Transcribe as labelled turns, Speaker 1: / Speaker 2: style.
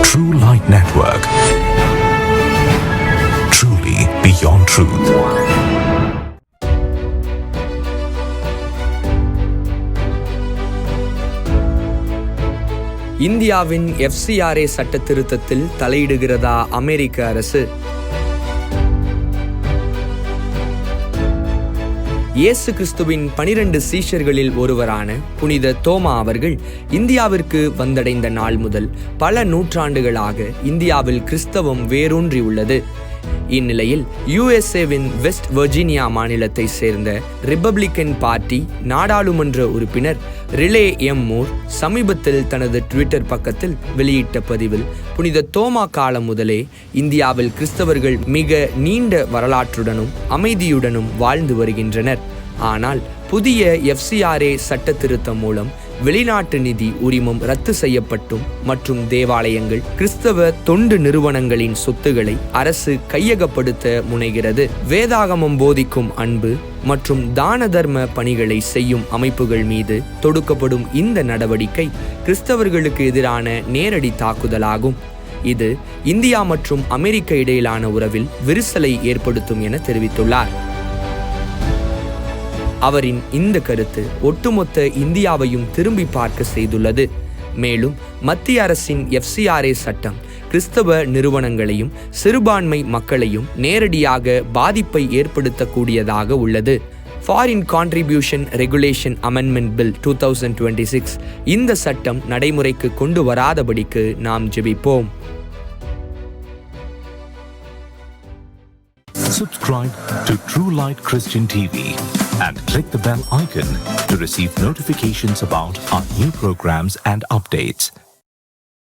Speaker 1: True Light Network. Truly beyond truth.
Speaker 2: இந்தியாவின் FCRA சட்ட திருத்தத்தில் தலையிடுகிறதா அமெரிக்க அரசு? இயேசு கிறிஸ்துவின் 12 சீஷர்களில் ஒருவரான புனித தோமா அவர்கள் இந்தியாவிற்கு வந்தடைந்த நாள் முதல் பல நூற்றாண்டுகளாக இந்தியாவில் கிறிஸ்தவம் வேரூன்றி உள்ளது. இந்நிலையில் USAவின் வெஸ்ட் வெர்ஜீனியா மாநிலத்தை சேர்ந்த ரிபப்ளிக்கன் பார்ட்டி நாடாளுமன்ற உறுப்பினர் ரிலே எம் மூர் சமீபத்தில் தனது ட்விட்டர் பக்கத்தில் வெளியிட்ட பதிவில் புனித தோமா காலம் முதலே இந்தியாவில் கிறிஸ்தவர்கள் மிக நீண்ட வரலாற்றுடனும் அமைதியுடனும் வாழ்ந்து வருகின்றனர். ஆனால் புதிய FCRA சட்ட திருத்தம் மூலம் வெளிநாட்டு நிதி உரிமம் ரத்து செய்யப்பட்டும் மற்றும் தேவாலயங்கள் கிறிஸ்தவ தொண்டு நிறுவனங்களின் சொத்துக்களை அரசு கையகப்படுத்த முனைகிறது. வேதாகமம் போதிக்கும் அன்பு மற்றும் தான தர்ம பணிகளை செய்யும் அமைப்புகள் மீது தொடுக்கப்படும் இந்த நடவடிக்கை கிறிஸ்தவர்களுக்கு எதிரான நேரடி தாக்குதலாகும். இது இந்தியா மற்றும் அமெரிக்க இடையிலான உறவில் விரிசலை ஏற்படுத்தும் என தெரிவித்துள்ளார். அவரின் இந்த கருத்து ஒட்டுமொத்த இந்தியாவையும் திரும்பி பார்க்க செய்துள்ளது. மேலும் மத்திய அரசின் FCRA சட்டம் கிறிஸ்தவ நிறுவனங்களையும் சிறுபான்மை மக்களையும் நேரடியாக பாதிப்பை ஏற்படுத்தக்கூடியதாக உள்ளது. Foreign contribution regulation amendment bill 2026 இந்த சட்டம் நடைமுறைக்கு கொண்டு வராதபடிக்கு நாம் ஜெபிப்போம்.
Speaker 1: Subscribe to True Light Christian TV and click the bell icon to receive notifications about our new programs and updates.